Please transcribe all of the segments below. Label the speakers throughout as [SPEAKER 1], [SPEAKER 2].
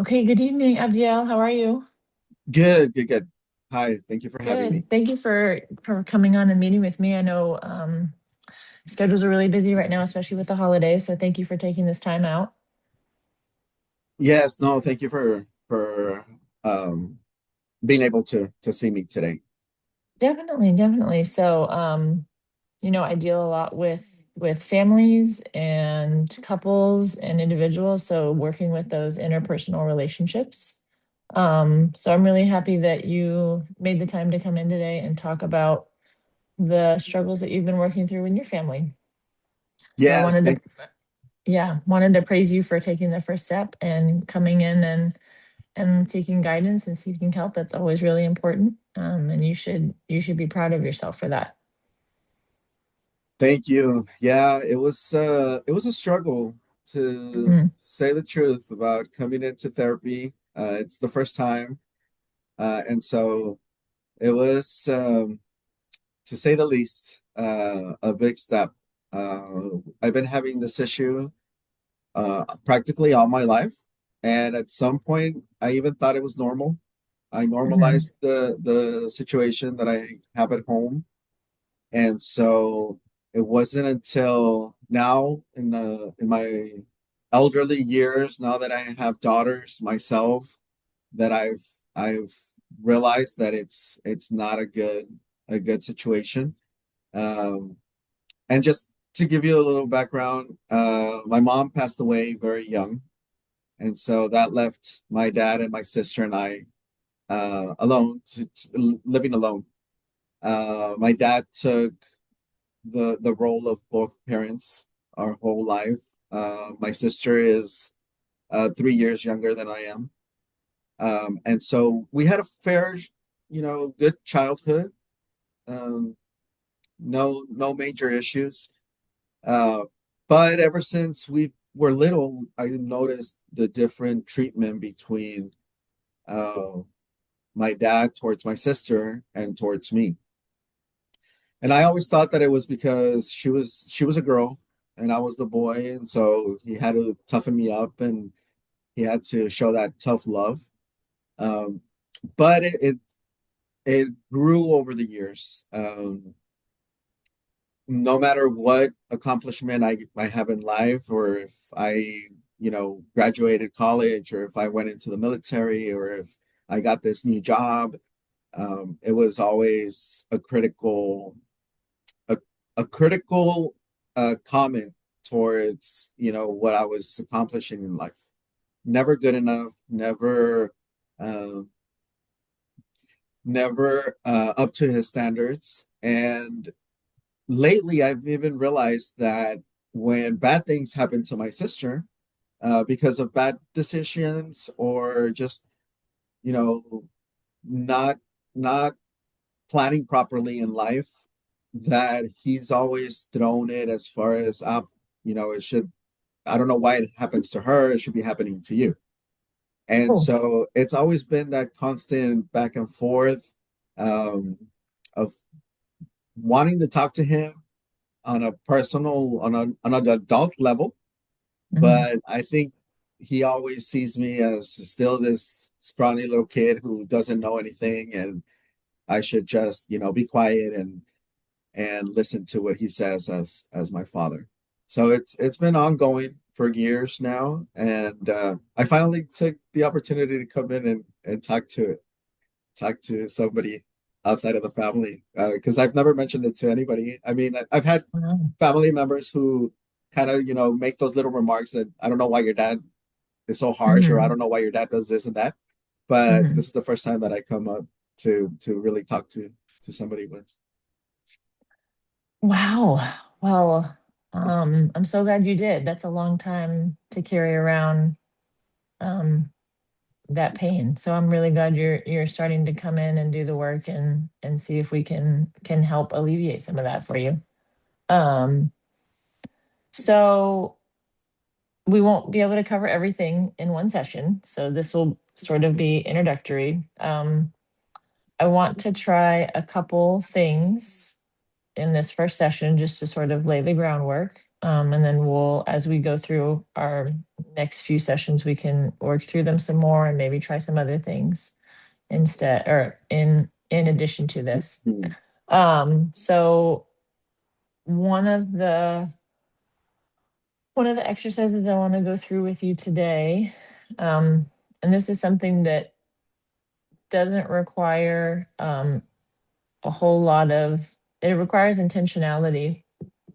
[SPEAKER 1] Okay, good evening, Abdiel. How are you?
[SPEAKER 2] Good, good, good. Hi, thank you for having me.
[SPEAKER 1] Good. Thank you for coming on and meeting with me. I know schedules are really busy right now, especially with the holidays. So thank you for taking this time out.
[SPEAKER 2] Yes, no, thank you for um being able to see me today.
[SPEAKER 1] Definitely, definitely. So I deal a lot with families and couples and individuals. So working with those interpersonal relationships. So I'm really happy that you made the time to come in today and talk about the struggles that you've been working through in your family. So I
[SPEAKER 2] Yes,
[SPEAKER 1] wanted to
[SPEAKER 2] thank
[SPEAKER 1] wanted to praise you for taking the first step and coming in and seeking guidance and seeking help. That's always really important. And you should be proud of yourself for that.
[SPEAKER 2] thank you. Yeah, it was a struggle to
[SPEAKER 1] Mhm.
[SPEAKER 2] say the truth about coming into therapy. It's the first time. And so it was to say the least, a big step. I've been having this issue practically all my life. And at some point, I even thought it was normal. I
[SPEAKER 1] Mhm.
[SPEAKER 2] normalized the situation that I have at home, and so it wasn't until now in my elderly years, now that I have daughters myself, that I've realized that it's not a good situation. Um, and just to give you a little background, my mom passed away very young, and so that left my dad and my sister and I alone, living alone. My dad took the role of both parents our whole life. My sister is 3 years younger than I am, and so we had a fair, good childhood. Um, no major issues. Uh, but ever since we were little, I noticed the different treatment between uh, my dad towards my sister and towards me. And I always thought that it was because she was a girl and I was the boy, and so he had to toughen me up and he had to show that tough love. Um, but it grew over the years. No matter what accomplishment I have in life, or if I graduated college, or if I went into the military, or if I got this new job, it was always a, a critical comment towards what I was accomplishing in life. Never good enough, uh, never up to his standards. And lately, I've even realized that when bad things happen to my sister, because of bad decisions or just you know not not planning properly in life, that he's always thrown it as far as up. It should. I don't know why it happens to her. It should be happening to you. And
[SPEAKER 1] Oh.
[SPEAKER 2] so it's always been that constant back and forth um, of wanting to talk to him on a personal, on an adult level.
[SPEAKER 1] Mhm.
[SPEAKER 2] But I think he always sees me as still this scrawny little kid who doesn't know anything, and I should just be quiet and listen to what he says as my father. So it's been ongoing for years now, and I finally took the opportunity to come in and talk to somebody outside of the family, because I've never mentioned it to anybody. I mean, I've had
[SPEAKER 1] Wow.
[SPEAKER 2] family members who kind of make those little remarks that I don't know why your dad is so harsh, or I
[SPEAKER 1] Mhm.
[SPEAKER 2] don't know why your dad does this and that. But
[SPEAKER 1] Mhm.
[SPEAKER 2] this is the first time that I come up to really talk to somebody with.
[SPEAKER 1] Wow. Well, I'm so glad you did. That's a long time to carry around um, that pain. So I'm really glad you're starting to come in and do the work and see if we can help alleviate some of that for you. Um, so we won't be able to cover everything in one session. So this will sort of be introductory. I want to try a couple things in this first session just to sort of lay the groundwork. And then as we go through our next few sessions, we can work through them some more and maybe try some other things instead or in addition to this.
[SPEAKER 2] Mhm.
[SPEAKER 1] So one of the one of the exercises I want to go through with you today, and this is something that doesn't require a whole lot of it requires intentionality,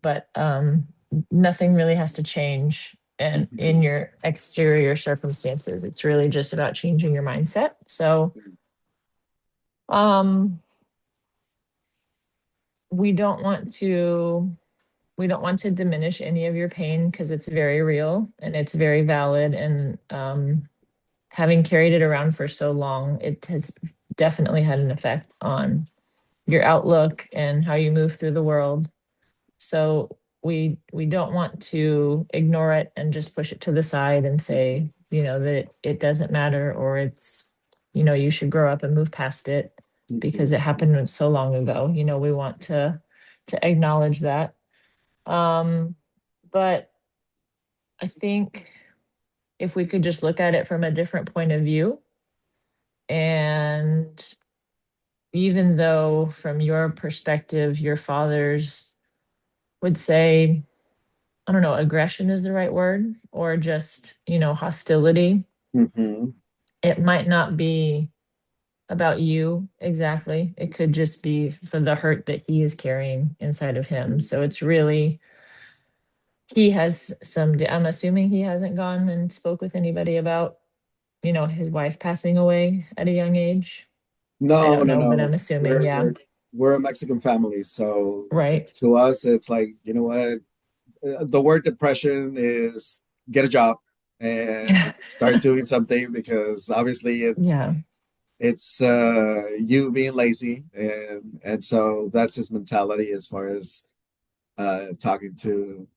[SPEAKER 1] but nothing really has to change and in
[SPEAKER 2] Mhm.
[SPEAKER 1] your exterior circumstances. It's really just about changing your mindset. So um we don't want to we don't want to diminish any of your pain because it's very real and it's very valid, and having carried it around for so long, it has definitely had an effect on your outlook and how you move through the world. So we don't want to ignore it and just push it to the side and say, that it doesn't matter, or you should grow up and move past it because
[SPEAKER 2] Mhm.
[SPEAKER 1] it happened so long ago. We want to acknowledge that. Um, but I think if we could just look at it from a different point of view, and even though from your perspective, your father's would say, I don't know, aggression is the right word, or just, hostility.
[SPEAKER 2] Mhm.
[SPEAKER 1] It might not be about you exactly. It could just be for the hurt that he is carrying inside of him.
[SPEAKER 2] Mhm.
[SPEAKER 1] So it's really, he has I'm assuming he hasn't gone and spoke with anybody about, his wife passing away at a young age. I
[SPEAKER 2] No,
[SPEAKER 1] don't
[SPEAKER 2] no,
[SPEAKER 1] know, but
[SPEAKER 2] no.
[SPEAKER 1] I'm assuming,
[SPEAKER 2] We're
[SPEAKER 1] yeah.
[SPEAKER 2] we're a Mexican family, so
[SPEAKER 1] Right.
[SPEAKER 2] to us, it's like, you know what? The word depression is get a job and start doing something because obviously
[SPEAKER 1] Yeah.
[SPEAKER 2] it's you being lazy and so that's his mentality as far as talking to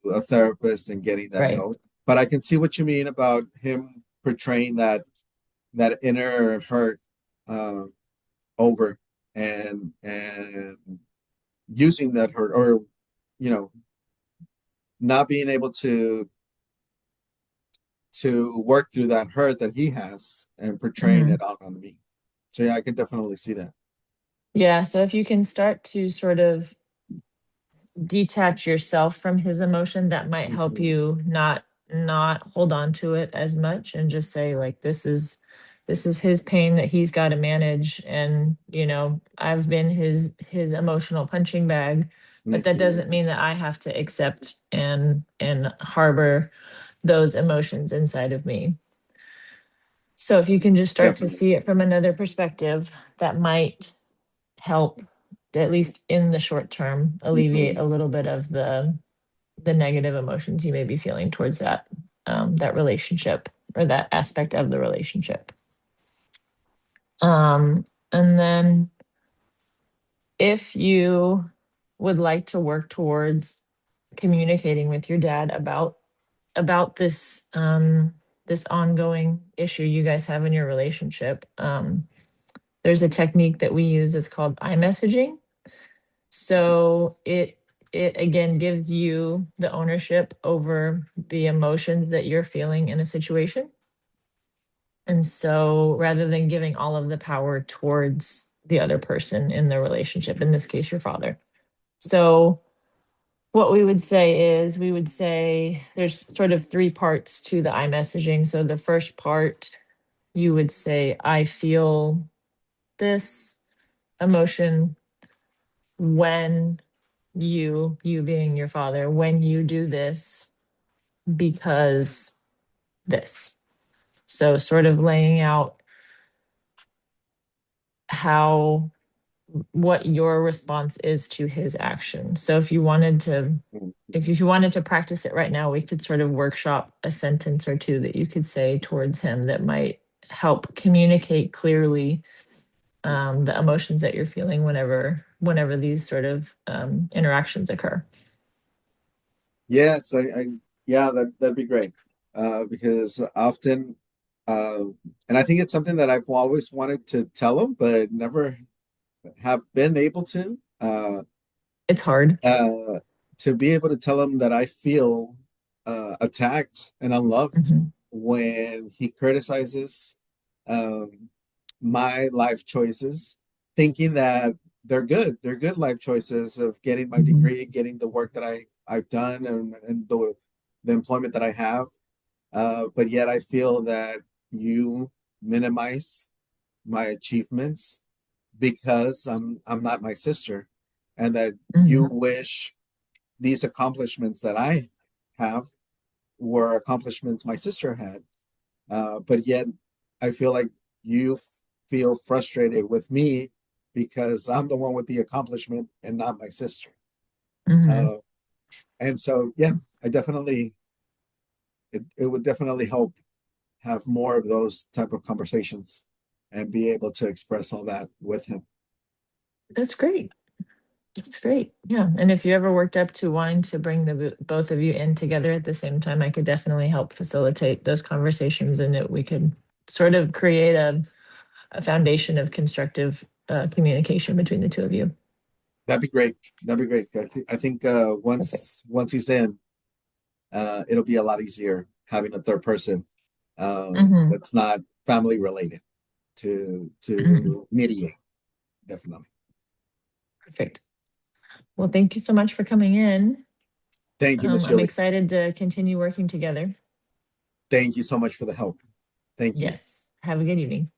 [SPEAKER 2] a therapist and getting that
[SPEAKER 1] Right.
[SPEAKER 2] help. But I can see what you mean about him portraying that inner hurt uh, over and using that hurt or you know not being able to work through that hurt that he has and portraying
[SPEAKER 1] Mhm.
[SPEAKER 2] it out on me. So yeah, I can definitely see that.
[SPEAKER 1] Yeah. So if you can start to sort of detach yourself from his emotion, that might help
[SPEAKER 2] Mhm.
[SPEAKER 1] you not hold on to it as much and just say, like, this is his pain that he's got to manage, and I've been his emotional punching bag, but that
[SPEAKER 2] Mhm.
[SPEAKER 1] doesn't mean that I have to accept and harbor those emotions inside of me. So if you can just start to
[SPEAKER 2] Definitely.
[SPEAKER 1] see it from another perspective, that might help, at least in the short term, alleviate
[SPEAKER 2] Mhm.
[SPEAKER 1] a little bit of the negative emotions you may be feeling towards that relationship or that aspect of the relationship. And then if you would like to work towards communicating with your dad about this ongoing issue you guys have in your relationship, there's a technique that we use. It's called iMessaging. So it again gives you the ownership over the emotions that you're feeling in a situation. And so rather than giving all of the power towards the other person in the relationship, in this case, your father. So what we would say is we would say there's sort of three parts to the iMessaging. So the first part, you would say, I feel this emotion when you being your father, when you do this, because this. So sort of laying out how what your response is to his action. So if
[SPEAKER 2] Mhm.
[SPEAKER 1] you wanted to practice it right now, we could sort of workshop a sentence or two that you could say towards him that might help communicate clearly the emotions that you're feeling whenever these sort of interactions occur.
[SPEAKER 2] Yes, yeah, that'd be great. Because often, uh, and I think it's something that I've always wanted to tell them, but never have been able to.
[SPEAKER 1] It's hard.
[SPEAKER 2] to be able to tell him that I feel attacked and unloved
[SPEAKER 1] Mhm.
[SPEAKER 2] when he criticizes um, my life choices, thinking that they're good life choices of getting my
[SPEAKER 1] Mhm.
[SPEAKER 2] degree, getting the work that I've done, and the employment that I have. But yet I feel that you minimize my achievements because I'm not my sister, and that you
[SPEAKER 1] Mhm.
[SPEAKER 2] wish these accomplishments that I have were accomplishments my sister had. But yet I feel like you feel frustrated with me because I'm the one with the accomplishment and not my sister.
[SPEAKER 1] Mhm.
[SPEAKER 2] Uh, and so, yeah, I definitely, it would definitely help have more of those type of conversations and be able to express all that with him.
[SPEAKER 1] That's great. That's great. Yeah. And if you ever worked up to wanting to bring both of you in together at the same time, I could definitely help facilitate those conversations, and that we could sort of create a foundation of constructive communication between the two of you.
[SPEAKER 2] That'd be great. That'd be great. I think
[SPEAKER 1] Perfect.
[SPEAKER 2] once he's in, it'll be a lot easier having a third person
[SPEAKER 1] Hmm.
[SPEAKER 2] that's not family related
[SPEAKER 1] Hmm.
[SPEAKER 2] to mediate. Definitely.
[SPEAKER 1] Perfect. Well, thank you so much for coming in.
[SPEAKER 2] Thank you, Miss
[SPEAKER 1] I'm
[SPEAKER 2] Julie.
[SPEAKER 1] excited to continue working together.
[SPEAKER 2] Thank you so much for the help. Thank you.
[SPEAKER 1] Yes. Have a good evening.